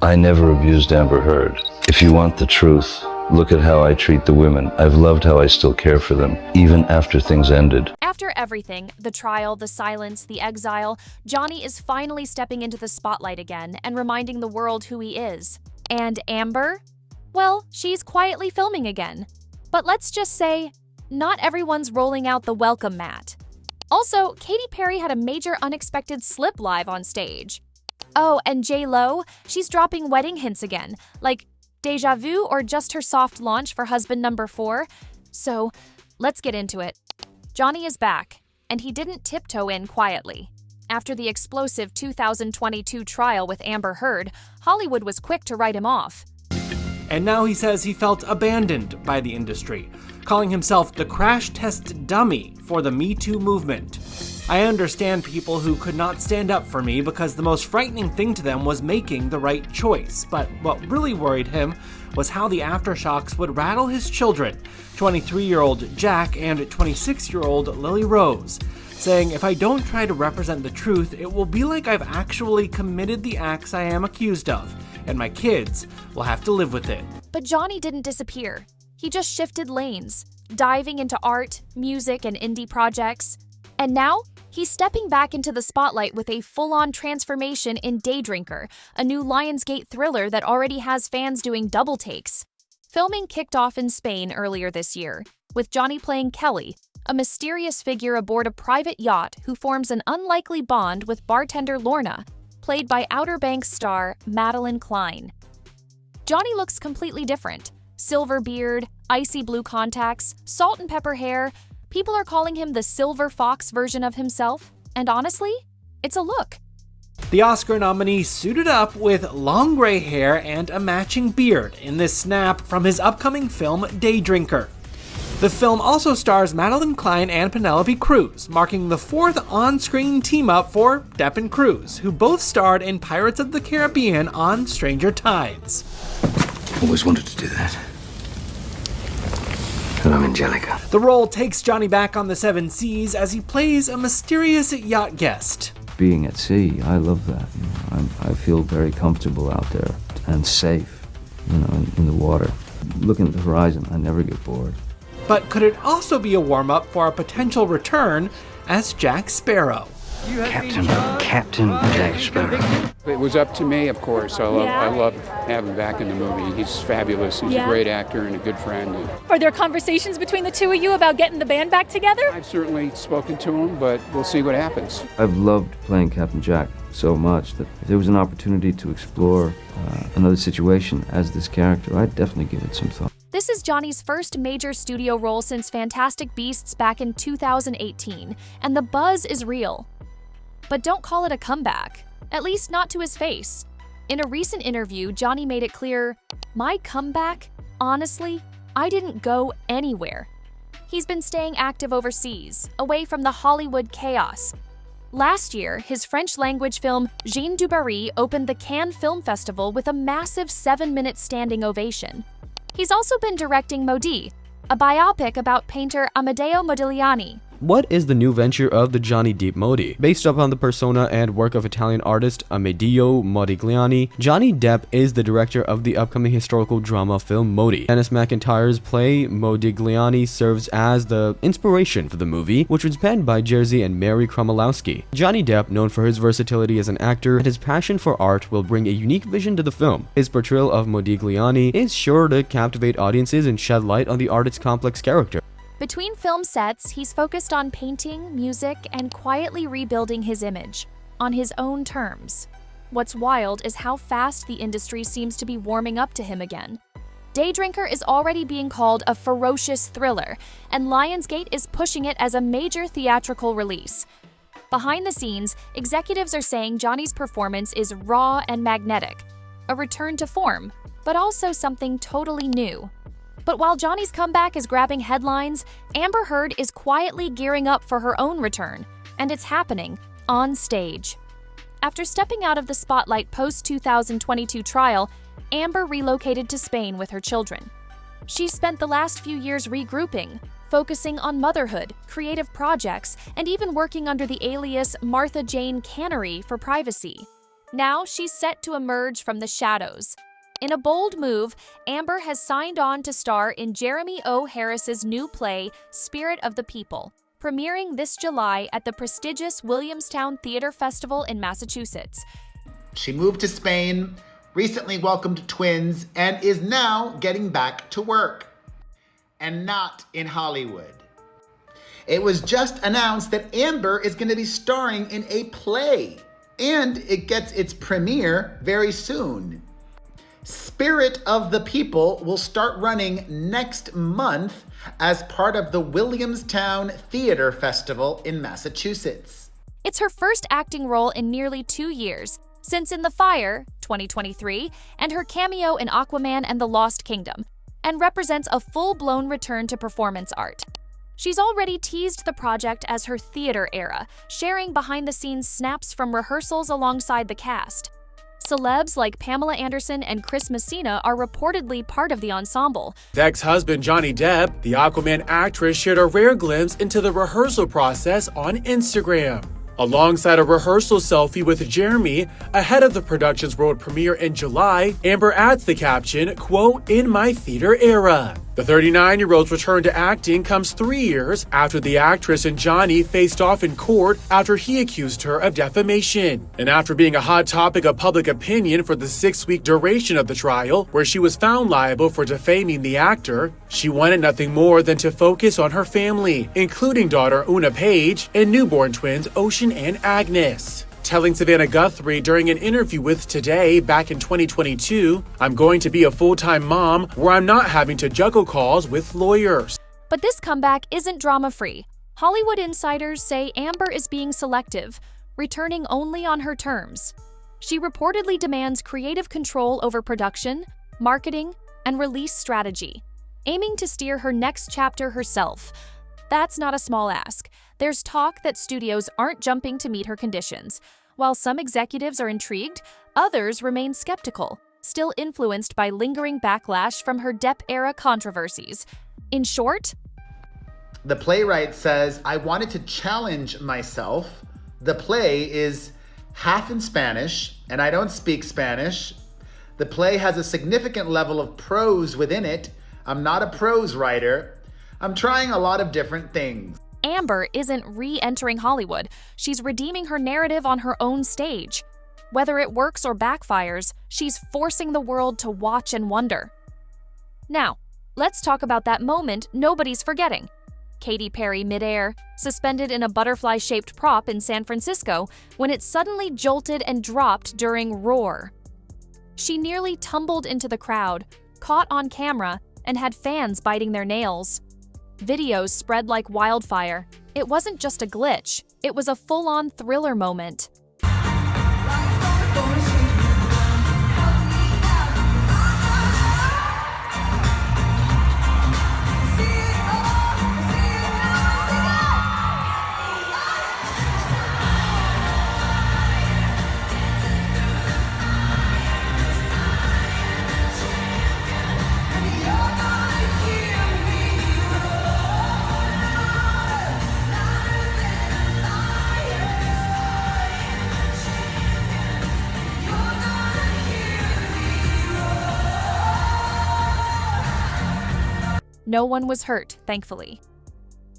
I never abused Amber Heard. If you want the truth, look at how I treat the women. I've loved how I still care for them, even after things ended. After everything, the trial, the silence, the exile, Johnny is finally stepping into the spotlight again and reminding the world who he is. And Amber? Well, she's quietly filming again. But let's just say, not everyone's rolling out the welcome mat. Also, Katy Perry had a major unexpected slip live on stage. Oh, and J.Lo, she's dropping wedding hints again, like deja vu or just her soft launch for husband number 4. So, let's get into it. Johnny is back, and he didn't tiptoe in quietly. After the explosive 2022 trial with Amber Heard, Hollywood was quick to write him off. And now he says he felt abandoned by the industry, calling himself the crash test dummy for the Me Too movement. I understand people who could not stand up for me because the most frightening thing to them was making the right choice. But what really worried him was how the aftershocks would rattle his children, 23-year-old Jack and 26-year-old Lily Rose, saying, if I don't try to represent the truth, it will be like I've actually committed the acts I am accused of, and my kids will have to live with it. But Johnny didn't disappear. He just shifted lanes, diving into art, music, and indie projects. And now, he's stepping back into the spotlight with a full-on transformation in Daydrinker, a new Lionsgate thriller that already has fans doing double takes. Filming kicked off in Spain earlier this year, with Johnny playing Kelly, a mysterious figure aboard a private yacht who forms an unlikely bond with bartender Lorna, played by Outer Banks star Madeline Klein. Johnny looks completely different. Silver beard, icy blue contacts, salt and pepper hair. People are calling him the Silver Fox version of himself, and honestly, it's a look. The Oscar nominee suited up with long gray hair and a matching beard in this snap from his upcoming film Daydrinker. The film also stars Madeline Klein and Penelope Cruz, marking the 4th on-screen team-up for Depp and Cruz, who both starred in Pirates of the Caribbean on Stranger Tides. Always wanted to do that. Hello, Angelica. The role takes Johnny back on the 7 seas as he plays a mysterious yacht guest. Being at sea, I love that. I feel very comfortable out there and safe, in the water. Looking at the horizon, I never get bored. But could it also be a warm-up for a potential return as Jack Sparrow? Captain Jack Sparrow. It was up to me, of course. I love having him back in the movie. He's fabulous. He's a great actor and a good friend. Are there conversations between the two of you about getting the band back together? I've certainly spoken to him, but we'll see what happens. I've loved playing Captain Jack so much that if there was an opportunity to explore another situation as this character, I'd definitely give it some thought. This is Johnny's first major studio role since Fantastic Beasts back in 2018, and the buzz is real. But don't call it a comeback, at least not to his face. In a recent interview, Johnny made it clear, "My comeback? Honestly, I didn't go anywhere." He's been staying active overseas, away from the Hollywood chaos. Last year, his French-language film Jeanne du Barry opened the Cannes Film Festival with a massive 7-minute standing ovation. He's also been directing Maudit, a biopic about painter Amedeo Modigliani. What is the new venture of the Johnny Depp Modi? Based upon the persona and work of Italian artist Amedeo Modigliani, Johnny Depp is the director of the upcoming historical drama film Modi. Dennis McIntyre's play Modigliani serves as the inspiration for the movie, which was penned by Jerzy and Mary Kromolowski. Johnny Depp, known for his versatility as an actor and his passion for art, will bring a unique vision to the film. His portrayal of Modigliani is sure to captivate audiences and shed light on the artist's complex character. Between film sets, he's focused on painting, music, and quietly rebuilding his image, on his own terms. What's wild is how fast the industry seems to be warming up to him again. Daydrinker is already being called a ferocious thriller, and Lionsgate is pushing it as a major theatrical release. Behind the scenes, executives are saying Johnny's performance is raw and magnetic, a return to form, but also something totally new. But while Johnny's comeback is grabbing headlines, Amber Heard is quietly gearing up for her own return, and it's happening on stage. After stepping out of the spotlight post-2022 trial, Amber relocated to Spain with her children. She spent the last few years regrouping, focusing on motherhood, creative projects, and even working under the alias Martha Jane Cannery for privacy. Now she's set to emerge from the shadows. In a bold move, Amber has signed on to star in Jeremy O. Harris's new play, Spirit of the People, premiering this July at the prestigious Williamstown Theater Festival in Massachusetts. She moved to Spain, recently welcomed twins, and is now getting back to work. And not in Hollywood. It was just announced that Amber is going to be starring in a play, and it gets its premiere very soon. Spirit of the People will start running next month as part of the Williamstown Theater Festival in Massachusetts. It's her first acting role in nearly 2 years, since In the Fire, 2023, and her cameo in Aquaman and the Lost Kingdom, and represents a full-blown return to performance art. She's already teased the project as her theater era, sharing behind-the-scenes snaps from rehearsals alongside the cast. Celebs like Pamela Anderson and Chris Messina are reportedly part of the ensemble. Ex-husband Johnny Depp, the Aquaman actress, shared a rare glimpse into the rehearsal process on Instagram. Alongside a rehearsal selfie with Jeremy, ahead of the production's world premiere in July, Amber adds the caption, quote, "In my theater era." The 39-year-old's return to acting comes 3 years after the actress and Johnny faced off in court after he accused her of defamation. And after being a hot topic of public opinion for the 6-week duration of the trial, where she was found liable for defaming the actor, she wanted nothing more than to focus on her family, including daughter Una Page and newborn twins Ocean and Agnes. Telling Savannah Guthrie during an interview with Today back in 2022, "I'm going to be a full-time mom where I'm not having to juggle calls with lawyers." But this comeback isn't drama-free. Hollywood insiders say Amber is being selective, returning only on her terms. She reportedly demands creative control over production, marketing, and release strategy, aiming to steer her next chapter herself. That's not a small ask. There's talk that studios aren't jumping to meet her conditions. While some executives are intrigued, others remain skeptical, still influenced by lingering backlash from her Depp-era controversies. In short, the playwright says, "I wanted to challenge myself. The play is half in Spanish, and I don't speak Spanish. The play has a significant level of prose within it. I'm not a prose writer. I'm trying a lot of different things." Amber isn't re-entering Hollywood. She's redeeming her narrative on her own stage. Whether it works or backfires, she's forcing the world to watch and wonder. Now, let's talk about that moment nobody's forgetting. Katy Perry midair, suspended in a butterfly-shaped prop in San Francisco when it suddenly jolted and dropped during Roar. She nearly tumbled into the crowd, caught on camera, and had fans biting their nails. Videos spread like wildfire. It wasn't just a glitch, it was a full-on thriller moment. No one was hurt, thankfully.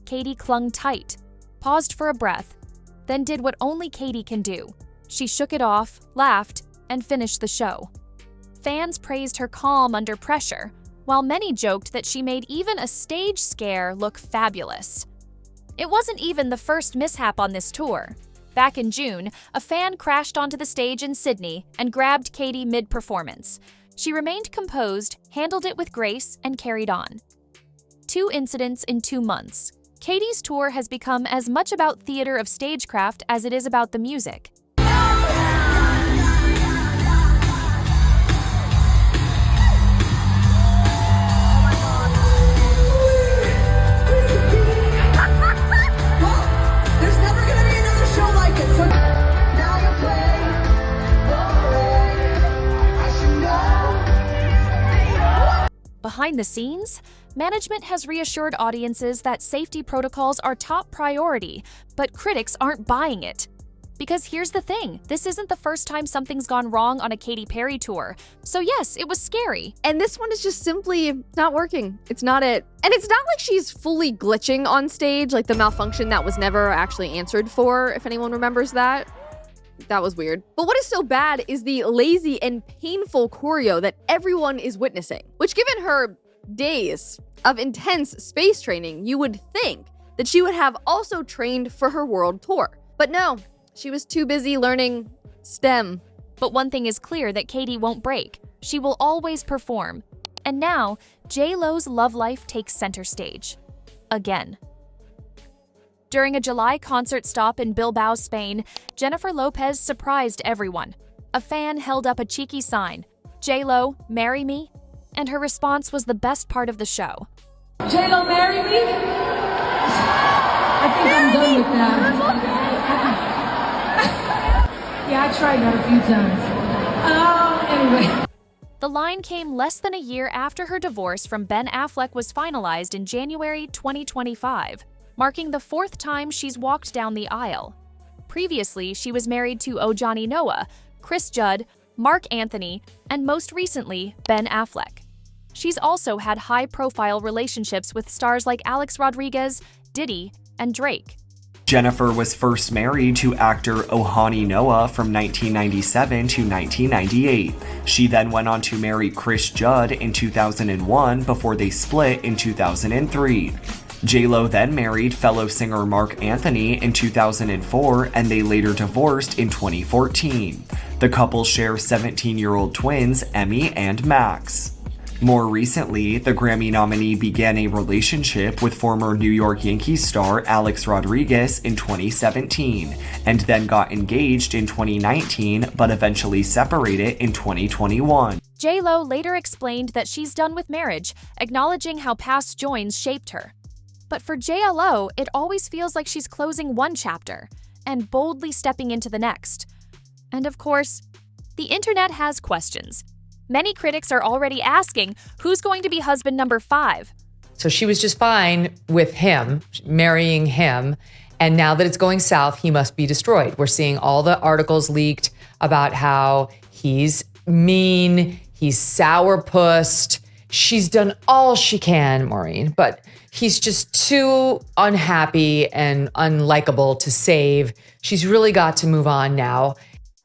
Katy clung tight, paused for a breath, then did what only Katy can do. She shook it off, laughed, and finished the show. Fans praised her calm under pressure, while many joked that she made even a stage scare look fabulous. It wasn't even the first mishap on this tour. Back in June, a fan crashed onto the stage in Sydney and grabbed Katy mid-performance. She remained composed, handled it with grace, and carried on. 2 incidents in 2 months. Katy's tour has become as much about theater of stagecraft as it is about the music. Behind the scenes, management has reassured audiences that safety protocols are top priority, but critics aren't buying it. Because here's the thing, this isn't the first time something's gone wrong on a Katy Perry tour. So yes, it was scary. And this one is just simply not working. It's not it. And it's not like she's fully glitching on stage, like the malfunction that was never actually answered for, if anyone remembers that. That was weird. But what is so bad is the lazy and painful choreo that everyone is witnessing, which given her days of intense space training, you would think that she would have also trained for her world tour. But no, she was too busy learning STEM. But one thing is clear that Katy won't break. She will always perform. And now, J.Lo's love life takes center stage. Again. During a July concert stop in Bilbao, Spain, Jennifer Lopez surprised everyone. A fan held up a cheeky sign, "J.Lo, marry me?" And her response was the best part of the show. "J.Lo, marry me?" I think I'm done with that. Yeah, I tried that a few times. Anyway. The line came less than a year after her divorce from Ben Affleck was finalized in January 2025, marking the 4th time she's walked down the aisle. Previously, she was married to Ojani Noah, Chris Judd, Mark Anthony, and most recently, Ben Affleck. She's also had high-profile relationships with stars like Alex Rodriguez, Diddy, and Drake. Jennifer was first married to actor Ojani Noah from 1997 to 1998. She then went on to marry Chris Judd in 2001 before they split in 2003. J.Lo then married fellow singer Mark Anthony in 2004, and they later divorced in 2014. The couple share 17-year-old twins Emmy and Max. More recently, the Grammy nominee began a relationship with former New York Yankees star Alex Rodriguez in 2017, and then got engaged in 2019, but eventually separated in 2021. J.Lo later explained that she's done with marriage, acknowledging how past joins shaped her. But for J.Lo, it always feels like she's closing one chapter and boldly stepping into the next. And of course, the internet has questions. Many critics are already asking, who's going to be husband number 5? So she was just fine with him, marrying him, and now that it's going south, he must be destroyed. We're seeing all the articles leaked about how he's mean, he's sourpussed. She's done all she can, Maureen, but he's just too unhappy and unlikable to save. She's really got to move on now.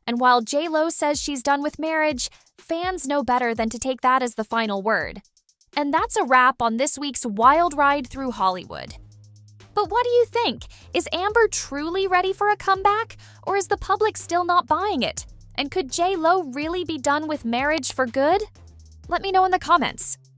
And while J.Lo says she's done with marriage, fans know better than to take that as the final word. And that's a wrap on this week's wild ride through Hollywood. But what do you think? Is Amber truly ready for a comeback? Or is the public still not buying it? And could J.Lo really be done with marriage for good? Let me know in the comments.